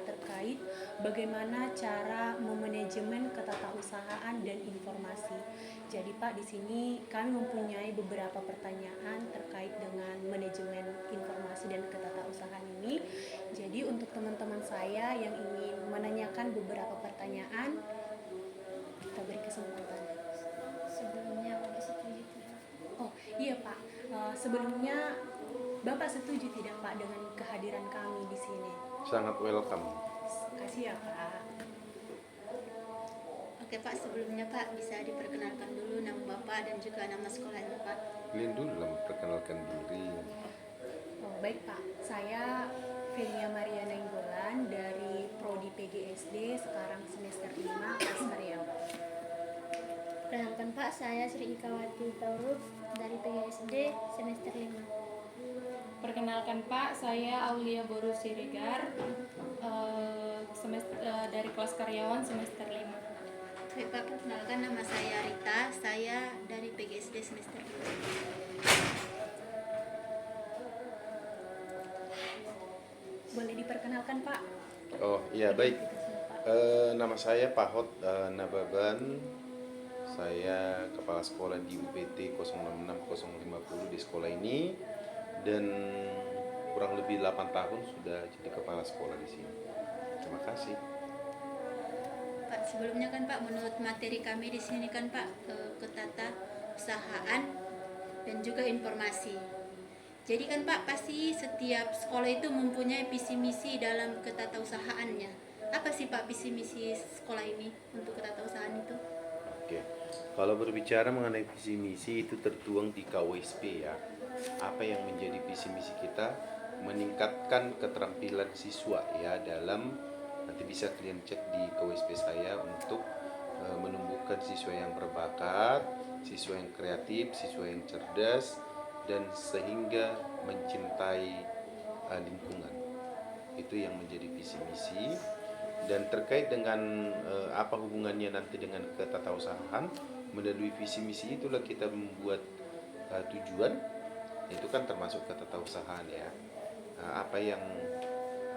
terkait bagaimana cara memanajemen ketatausahaan dan informasi. Jadi Pak, di sini kami mempunyai beberapa pertanyaan terkait dengan manajemen informasi dan ketatausahaan ini. Jadi untuk teman-teman saya yang ingin menanyakan beberapa pertanyaan, kita beri kesempatan. Sebelumnya Bapak setuju tidak? Oh iya Pak, sebelumnya Bapak setuju tidak Pak dengan kehadiran kami di sini? Sangat welcome. Kasih ya Pak. Oke Pak, sebelumnya Pak bisa diperkenalkan dulu nama Bapak dan juga nama sekolahnya Pak. Kalian dulu lah memperkenalkan diri. Oh, baik Pak, saya Venia Maria Nainggolan dari Prodi PGSD, sekarang semester 5 kelas karyawan. Perkenalkan Pak, saya Sri Ikawati Tauruf dari PGSD semester 5. Perkenalkan Pak, saya Aulia Boru Siregar dari kelas karyawan semester 5. Baik Pak, perkenalkan nama saya Rita, saya dari PGSD semester 5. Boleh diperkenalkan Pak? Oh iya, baik. Nama saya Pahot Nababan. Saya kepala sekolah di UPT 066050 di sekolah ini, dan kurang lebih 8 tahun sudah jadi kepala sekolah di sini. Terima kasih. Pak, sebelumnya kan Pak, menurut materi kami di sini kan Pak, ketatausahaan dan juga informasi. Jadi kan Pak, pasti setiap sekolah itu mempunyai visi misi dalam ketatausahaannya. Apa sih Pak visi misi sekolah ini untuk ketatausahaan itu? Oke. Kalau berbicara mengenai visi misi itu tertuang di KWSP ya. Apa yang menjadi visi misi kita? Meningkatkan keterampilan siswa ya dalam, nanti bisa kalian cek di KWSP saya, untuk menumbuhkan siswa yang berbakat, siswa yang kreatif, siswa yang cerdas, dan sehingga mencintai lingkungan. Itu yang menjadi visi misi. Dan terkait dengan apa hubungannya nanti dengan ketatausahaan, melalui visi misi itulah kita membuat tujuan. Itu kan termasuk ketatausahaan ya. Apa yang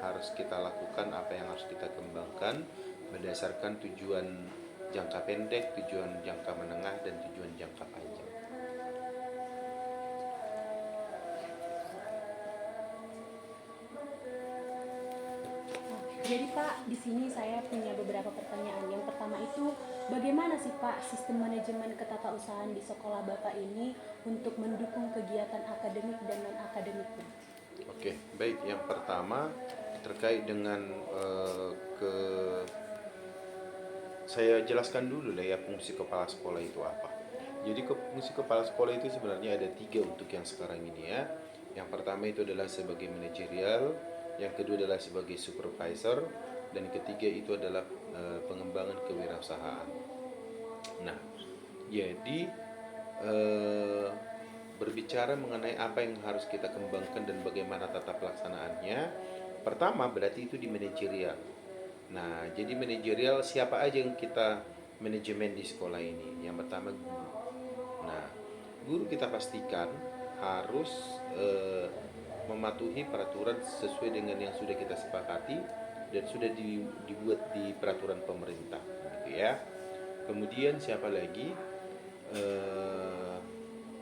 harus kita lakukan, apa yang harus kita kembangkan berdasarkan tujuan jangka pendek, tujuan jangka menengah, dan tujuan jangka panjang. Jadi Pak, di sini saya punya beberapa pertanyaan. Yang pertama itu, bagaimana sih Pak sistem manajemen ketatausahaan di sekolah Bapak ini untuk mendukung kegiatan akademik dan non-akademiknya? Oke, baik. Yang pertama terkait dengan saya jelaskan dulu lah ya, fungsi kepala sekolah itu apa. Jadi fungsi kepala sekolah itu sebenarnya ada 3 untuk yang sekarang ini ya. Yang pertama itu adalah sebagai manajerial, yang kedua adalah sebagai supervisor, dan ketiga itu adalah pengembangan kewirausahaan. Nah, jadi berbicara mengenai apa yang harus kita kembangkan dan bagaimana tata pelaksanaannya, pertama berarti itu di manajerial. Nah, jadi manajerial siapa aja yang kita manajemen di sekolah ini? Yang pertama guru. Nah, guru kita pastikan harus mematuhi peraturan sesuai dengan yang sudah kita sepakati dan sudah dibuat di peraturan pemerintah, gitu ya. Kemudian siapa lagi?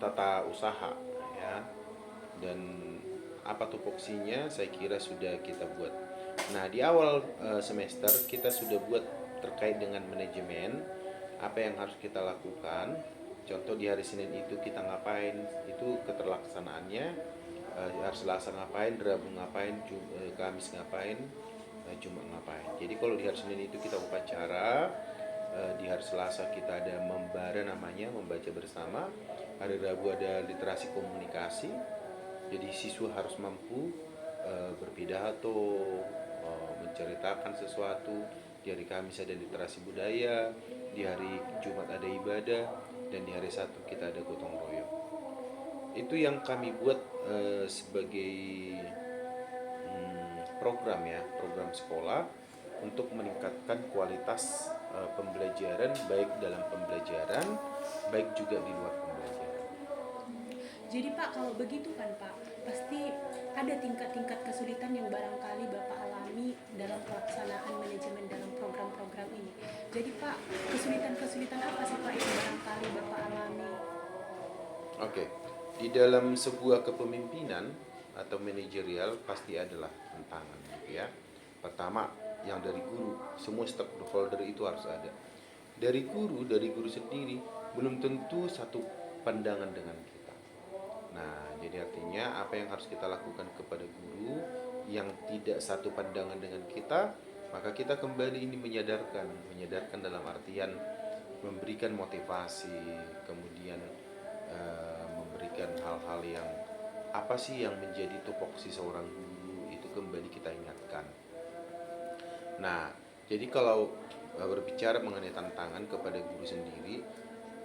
Tata usaha ya, dan apa tupoksinya saya kira sudah kita buat. Nah, di awal semester kita sudah buat terkait dengan manajemen, apa yang harus kita lakukan. Contoh di hari Senin itu kita ngapain, itu keterlaksanaannya. Hari Selasa ngapain, Rabu ngapain, Kamis ngapain, Jumat ngapain. Jadi kalau di hari Senin itu kita upacara, di hari Selasa kita ada membara namanya, membaca bersama. Hari Rabu ada literasi komunikasi. Jadi siswa harus mampu berpidato, menceritakan sesuatu. Di hari Kamis ada literasi budaya, di hari Jumat ada ibadah, dan di hari Sabtu kita ada gotong royong. Itu yang kami buat sebagai program ya, program sekolah untuk meningkatkan kualitas pembelajaran, baik dalam pembelajaran, baik juga di luar pembelajaran. Jadi Pak, kalau begitu kan Pak, pasti ada tingkat-tingkat kesulitan yang barangkali Bapak alami alami dalam pelaksanaan manajemen dalam program-program ini. Jadi Pak, kesulitan-kesulitan apa sih Pak yang barangkali Bapak alami? Oke, di dalam sebuah kepemimpinan atau manajerial pasti adalah tantangan, gitu ya. Pertama, yang dari guru, semua stakeholder itu harus ada. Dari guru sendiri belum tentu satu pandangan dengan kita. Nah, jadi artinya apa yang harus kita lakukan kepada guru yang tidak satu pandangan dengan kita, maka kita kembali ini menyadarkan dalam artian memberikan motivasi, kemudian memberikan hal-hal yang apa sih yang menjadi tupoksi seorang guru itu kembali kita ingatkan. Nah, jadi kalau berbicara mengenai tantangan kepada guru sendiri,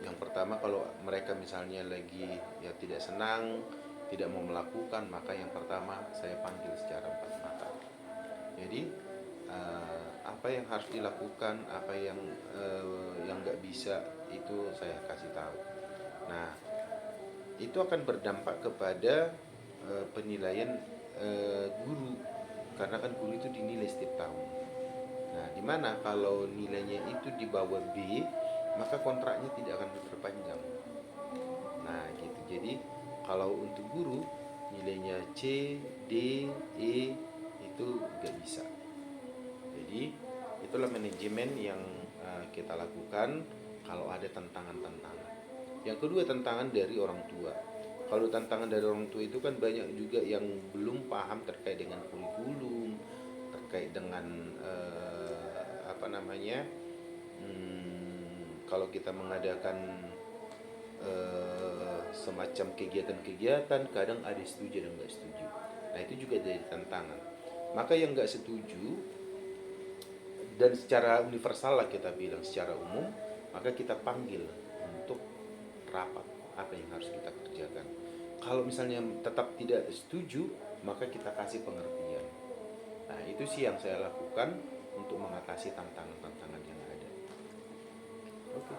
yang pertama kalau mereka misalnya lagi ya tidak senang, tidak mau melakukan, maka yang pertama saya panggil secara empat mata. Jadi apa yang harus dilakukan, apa yang nggak bisa itu saya kasih tahu. Nah, itu akan berdampak kepada penilaian guru, karena kan guru itu dinilai setiap tahun. Nah, dimana kalau nilainya itu di bawah B, maka kontraknya tidak akan diperpanjang. Nah, gitu. Jadi kalau untuk guru nilainya C, D, E itu nggak bisa. Jadi itulah manajemen yang kita lakukan kalau ada tantangan-tantangan. Yang kedua, tantangan dari orang tua. Kalau tantangan dari orang tua itu kan banyak juga yang belum paham terkait dengan kurikulum, terkait dengan kalau kita mengadakan semacam kegiatan-kegiatan, kadang ada setuju dan nggak setuju. Nah, itu juga jadi tantangan. Maka yang nggak setuju, dan secara universal lah kita bilang, secara umum, maka kita panggil untuk rapat apa yang harus kita kerjakan. Kalau misalnya tetap tidak setuju, maka kita kasih pengertian. Nah, itu sih yang saya lakukan untuk mengatasi tantangan-tantangan yang ada. Oke.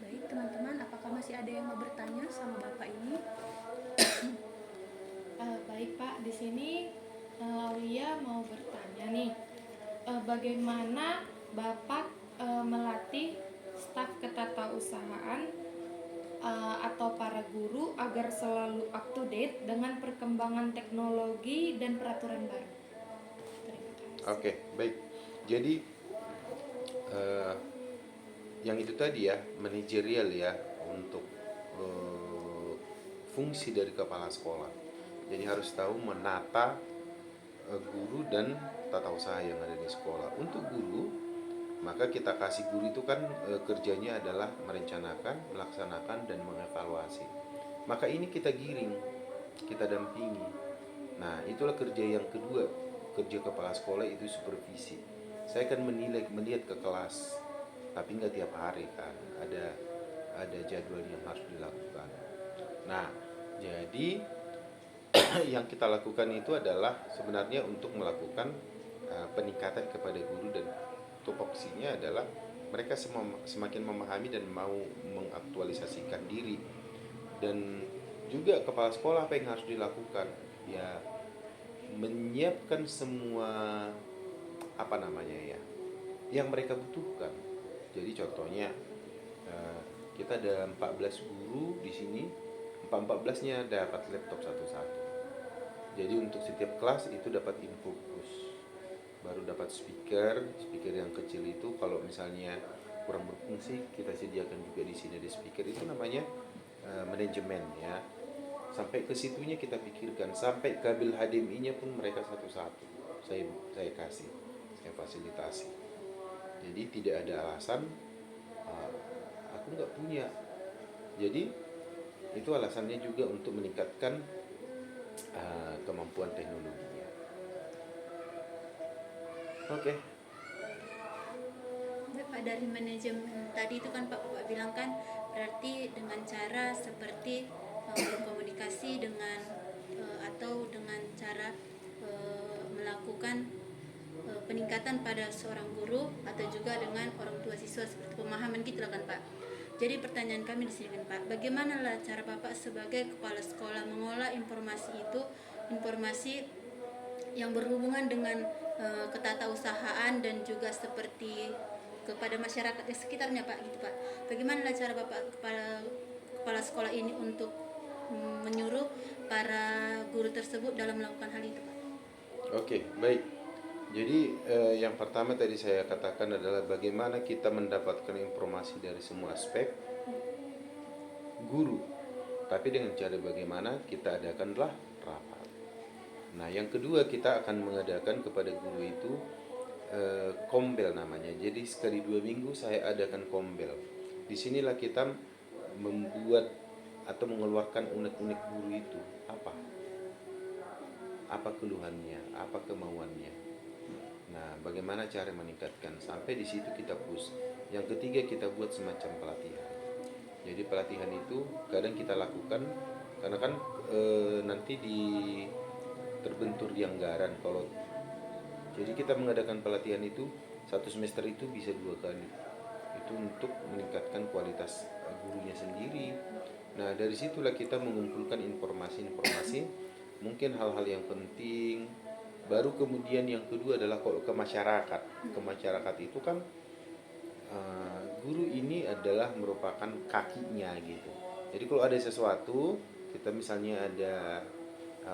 Baik teman-teman, apakah masih ada yang mau bertanya sama Bapak ini? Baik Pak, di sini Aulia mau bertanya nih, bagaimana Bapak melatih staf ketatausahaan atau para guru agar selalu up to date dengan perkembangan teknologi dan peraturan baru? Terima kasih. Oke, baik. Jadi yang itu tadi ya, manajerial ya, untuk fungsi dari kepala sekolah. Jadi harus tahu menata guru dan tata usaha yang ada di sekolah. Untuk guru, maka kita kasih guru itu kan kerjanya adalah merencanakan, melaksanakan, dan mengevaluasi. Maka ini kita giring, kita dampingi. Nah, itulah kerja yang kedua. Kerja kepala sekolah itu supervisi. Saya akan melihat ke kelas, tapi nggak tiap hari kan. Ada jadwal yang harus dilakukan. Nah, jadi yang kita lakukan itu adalah sebenarnya untuk melakukan peningkatan kepada guru, dan tupoksinya adalah mereka semakin memahami dan mau mengaktualisasikan diri. Dan juga kepala sekolah apa yang harus dilakukan? Ya, menyiapkan semua yang mereka butuhkan. Jadi contohnya kita ada 14 guru di sini, 14-nya dapat laptop satu-satu. Jadi untuk setiap kelas itu dapat infocus, baru dapat speaker yang kecil itu kalau misalnya kurang berfungsi kita sediakan juga di sini ada speaker. Itu namanya manajemen ya. Sampai ke situnya kita pikirkan, sampai kabel HDMI-nya pun mereka satu-satu saya kasih, saya fasilitasi. Jadi tidak ada alasan aku nggak punya. Jadi itu alasannya juga untuk meningkatkan kemampuan teknologinya. Oke. Pak, dari manajemen tadi itu kan Pak bilang kan berarti dengan cara seperti berkomunikasi dengan atau dengan cara melakukan peningkatan pada seorang guru atau juga dengan orang tua siswa, seperti pemahaman gitu lah kan Pak. Jadi pertanyaan kami di sini kan Pak, bagaimana lah cara Bapak sebagai kepala sekolah mengolah informasi itu, informasi yang berhubungan dengan ketatausahaan dan juga seperti kepada masyarakat di sekitarnya Pak gitu Pak. Bagaimana cara Bapak kepala sekolah ini untuk menyuruh para guru tersebut dalam melakukan hal itu Pak? Oke, baik. Jadi yang pertama tadi saya katakan adalah bagaimana kita mendapatkan informasi dari semua aspek guru. Tapi dengan cara bagaimana kita adakanlah rapat. Nah, yang kedua kita akan mengadakan kepada guru itu kombel namanya. Jadi sekali 2 minggu saya adakan kombel. Disinilah kita membuat atau mengeluarkan unek-unek guru itu apa keluhannya, apa kemauannya. Nah, bagaimana cara meningkatkan, sampai di situ kita push. Yang ketiga kita buat semacam pelatihan. Jadi pelatihan itu kadang kita lakukan karena kan nanti terbentur di anggaran. Kalau jadi kita mengadakan pelatihan itu 1 semester itu bisa 2 kali. Itu untuk meningkatkan kualitas gurunya sendiri. Nah, dari situlah kita mengumpulkan informasi-informasi, mungkin hal-hal yang penting. Baru kemudian yang kedua adalah kalau ke masyarakat. Ke masyarakat itu kan guru ini adalah merupakan kakinya gitu. Jadi kalau ada sesuatu, kita misalnya ada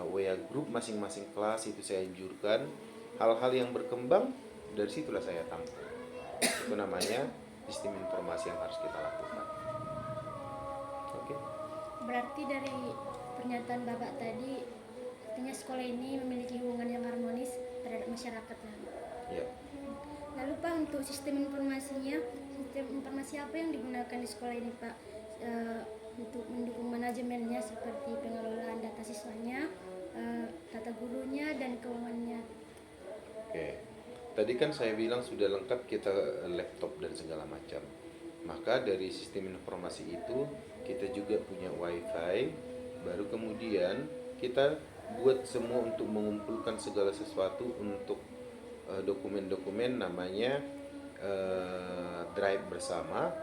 WA group masing-masing kelas, itu saya anjurkan hal-hal yang berkembang, dari situlah saya tampung. Itu namanya sistem informasi yang harus kita lakukan. Oke. Berarti dari pernyataan Bapak tadi, artinya sekolah ini memiliki hubungan yang harmonis terhadap masyarakat. Ya. Lalu Pak, untuk sistem informasinya, sistem informasi apa yang digunakan di sekolah ini Pak? Untuk mendukung manajemennya seperti pengelolaan data siswanya, tata gurunya, dan keuangannya. Oke. Tadi kan saya bilang sudah lengkap kita laptop dan segala macam. Maka dari sistem informasi itu kita juga punya wifi. Baru kemudian kita buat semua untuk mengumpulkan segala sesuatu untuk dokumen-dokumen, namanya drive bersama.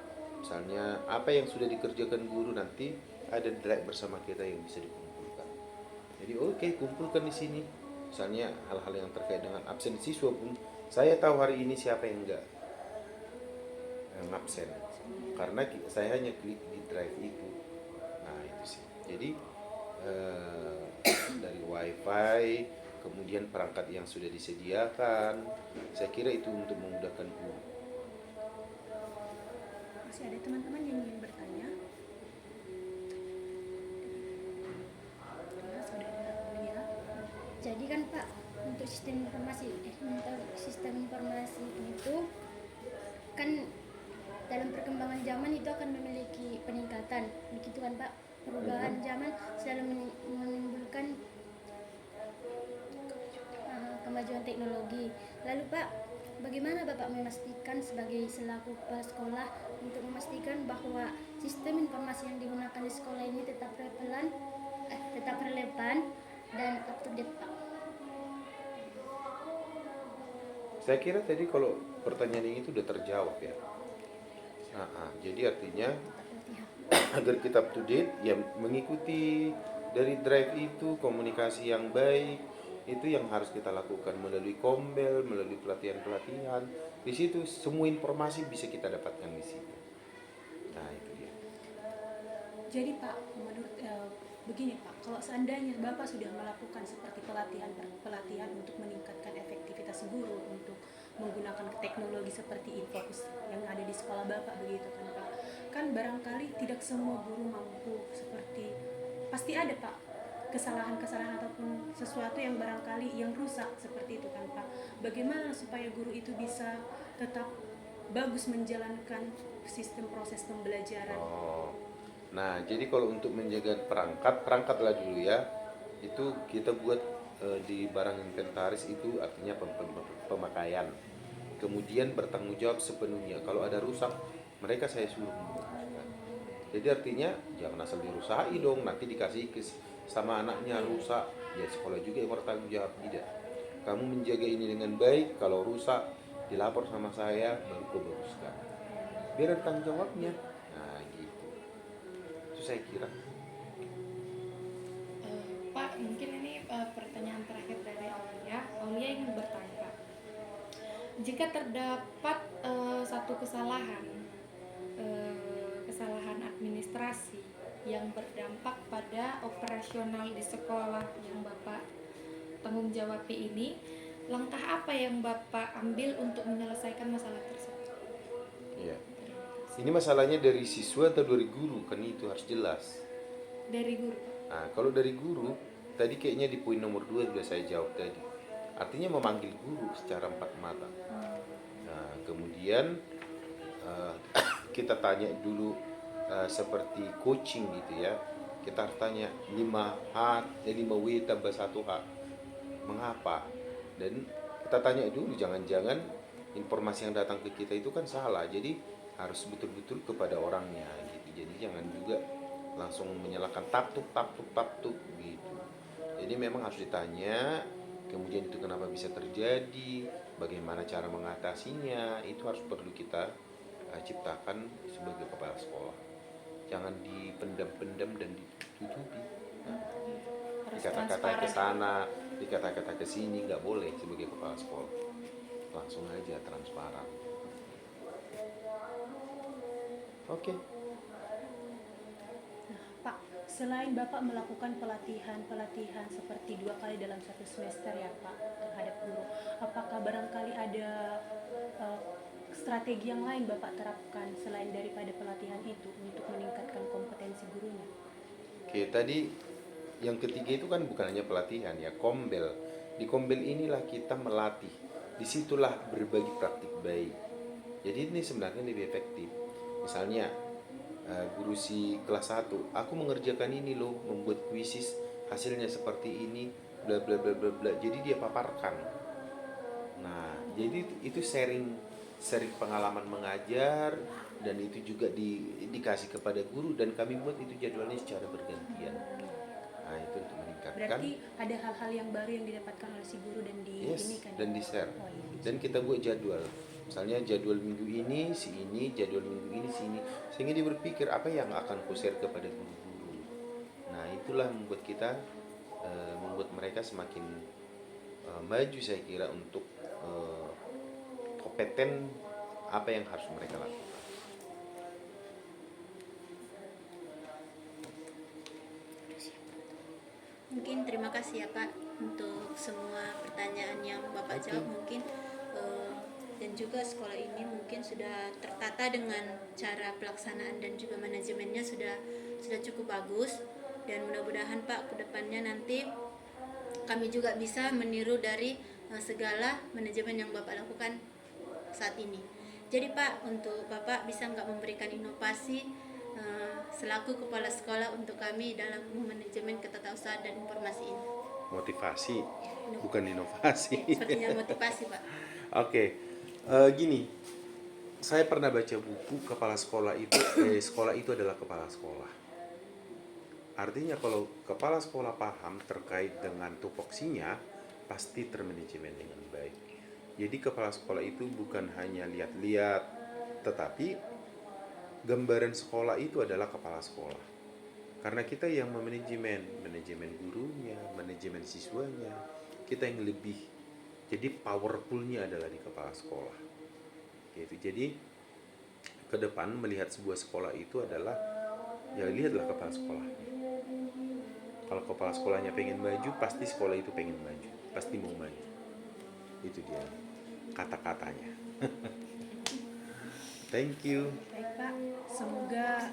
Misalnya apa yang sudah dikerjakan guru, nanti ada drive bersama kita yang bisa dikumpulkan. Jadi oke, kumpulkan di sini. Misalnya hal-hal yang terkait dengan absen siswa pun saya tahu hari ini siapa yang enggak absen, karena saya hanya klik di drive itu. Nah itu sih. Jadi dari wifi, kemudian perangkat yang sudah disediakan, saya kira itu untuk memudahkan guru. Masih ada teman-teman yang ingin bertanya? Ya, saudara Aulia. Jadi kan Pak, untuk sistem informasi itu kan dalam perkembangan zaman itu akan memiliki peningkatan, begitu kan Pak? Perubahan zaman selalu menimbulkan kemajuan teknologi. Lalu Pak, bagaimana Bapak memastikan sebagai selaku kepala sekolah untuk memastikan bahwa sistem informasi yang digunakan di sekolah ini tetap relevan dan up to date Pak? Saya kira tadi kalau pertanyaan ini itu sudah terjawab ya. Jadi artinya agar kita up to date, ya mengikuti dari drive itu, komunikasi yang baik itu yang harus kita lakukan melalui kombel, melalui pelatihan-pelatihan. Di situ semua informasi bisa kita dapatkan di situ. Nah itu dia. Jadi Pak, menurut begini Pak, kalau seandainya Bapak sudah melakukan seperti pelatihan untuk meningkatkan efektivitas guru untuk menggunakan teknologi seperti Infocus yang ada di sekolah Bapak begitu kan Pak, kan barangkali tidak semua guru mampu seperti, pasti ada Pak kesalahan-kesalahan ataupun sesuatu yang barangkali yang rusak seperti itu kan Pak. Bagaimana supaya guru itu bisa tetap bagus menjalankan sistem proses pembelajaran? Nah, jadi kalau untuk menjaga perangkatlah dulu ya. Itu kita buat di barang inventaris itu artinya pemakaian. Kemudian bertanggung jawab sepenuhnya. Kalau ada rusak, mereka saya suruh membaguskan. Jadi artinya jangan asal dirusaki dong, nanti dikasih sama anaknya rusak, ya sekolah juga yang bertanggung jawab. Tidak. Kamu menjaga ini dengan baik, kalau rusak dilapor sama saya, baru kau baguskan. Biar ada tanggung jawabnya. Nah gitu. Itu saya kira. Pak, mungkin ini pertanyaan terakhir dari Aulia. Aulia ingin bertanya, Pak. Jika terdapat satu kesalahan administrasi yang berdampak pada operasional di sekolah yang Bapak tanggung jawabi ini, langkah apa yang Bapak ambil untuk menyelesaikan masalah tersebut? Iya. Ini masalahnya dari siswa atau dari guru, kan itu harus jelas. Dari guru, Pak. Nah, kalau dari guru, tadi kayaknya di poin nomor 2 sudah saya jawab tadi. Artinya memanggil guru secara empat mata. Nah, kemudian kita tanya dulu seperti coaching gitu ya. Kita harus tanya 5W tambah 1H. Mengapa? Dan kita tanya dulu, jangan-jangan informasi yang datang ke kita itu kan salah. Jadi harus betul-betul kepada orangnya gitu. Jadi jangan juga langsung menyalahkan taktuk gitu. Jadi memang harus ditanya, kemudian itu kenapa bisa terjadi, bagaimana cara mengatasinya, itu harus perlu kita ciptakan sebagai kepala sekolah. Jangan dipendam-pendam dan ditutupi. Nah, Harus dikata-kata ke transparan. sana, dikata-kata ke sini, nggak boleh sebagai kepala sekolah. Langsung aja transparan. Oke. Nah, Pak, selain Bapak melakukan pelatihan seperti 2 kali dalam 1 semester ya Pak terhadap guru, apakah barangkali ada strategi yang lain Bapak terapkan selain daripada pelatihan itu untuk meningkatkan kompetensi gurunya? Oke, tadi yang ketiga itu kan bukan hanya pelatihan ya, kombel. Di kombel inilah kita melatih. Disitulah berbagi praktik baik. Jadi ini sebenarnya lebih efektif. Misalnya guru si kelas 1, aku mengerjakan ini loh, membuat kuisis, hasilnya seperti ini, bla bla bla bla bla. Jadi dia paparkan. Nah, jadi itu sharing pengalaman mengajar, dan itu juga dikasih kepada guru, dan kami buat itu jadwalnya secara bergantian. Nah, itu untuk meningkatkan. Berarti ada hal-hal yang baru yang didapatkan oleh si guru dan Yes, ini kan? dan di share. Oh, iya, di-share. Dan kita buat jadwal. Misalnya jadwal minggu ini si ini, jadwal minggu ini si ini. Sehingga dia berpikir apa yang akan ku share kepada guru-guru. Nah, itulah membuat kita membuat mereka semakin maju, saya kira, untuk kompeten apa yang harus mereka lakukan. Mungkin terima kasih ya Pak untuk semua pertanyaan yang Bapak jawab. Mungkin dan juga sekolah ini mungkin sudah tertata dengan cara pelaksanaan dan juga manajemennya sudah cukup bagus, dan mudah-mudahan Pak kedepannya nanti kami juga bisa meniru dari segala manajemen yang Bapak lakukan saat ini. Jadi Pak, untuk Bapak bisa nggak memberikan inovasi selaku kepala sekolah untuk kami dalam manajemen ketatausahaan dan informasi ini? Motivasi, bukan inovasi. Sepertinya motivasi Pak. Oke, gini, saya pernah baca buku kepala sekolah itu, sekolah itu adalah kepala sekolah. Artinya kalau kepala sekolah paham terkait dengan tupoksinya, pasti termanajemen dengan baik. Jadi kepala sekolah itu bukan hanya lihat-lihat, tetapi gambaran sekolah itu adalah kepala sekolah. Karena kita yang manajemen gurunya, manajemen siswanya, kita yang lebih. Jadi powerfulnya adalah di kepala sekolah. Gitu. Jadi ke depan melihat sebuah sekolah itu adalah, ya lihatlah kepala sekolahnya. Kalau kepala sekolahnya pengen maju, pasti sekolah itu pengen maju, pasti mau maju. Itu dia kata-katanya. Thank you. Baik Pak, semoga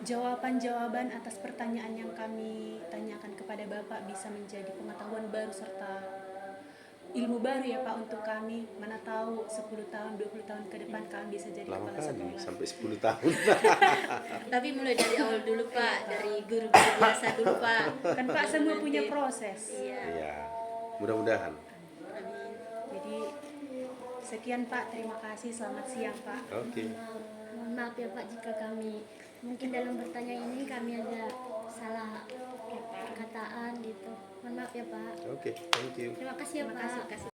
jawaban-jawaban atas pertanyaan yang kami tanyakan kepada Bapak bisa menjadi pengetahuan baru serta ilmu baru ya Pak untuk kami. Mana tahu 10 tahun, 20 tahun ke depan kami bisa jadi Lama kepala kali, sekolah. sampai 10 tahun. Tapi mulai dari awal dulu Pak, dari guru-guru biasa dulu Pak. Kan Pak semua punya proses. Iya. Iya, mudah-mudahan. Amin. Jadi sekian Pak, terima kasih. Selamat siang Pak. Oke. Mohon maaf ya Pak jika kami mungkin dalam bertanya ini kami ada salah perkataan gitu. Mohon maaf ya Pak. Oke, thank you. Terima kasih ya Terima Pak. kasih.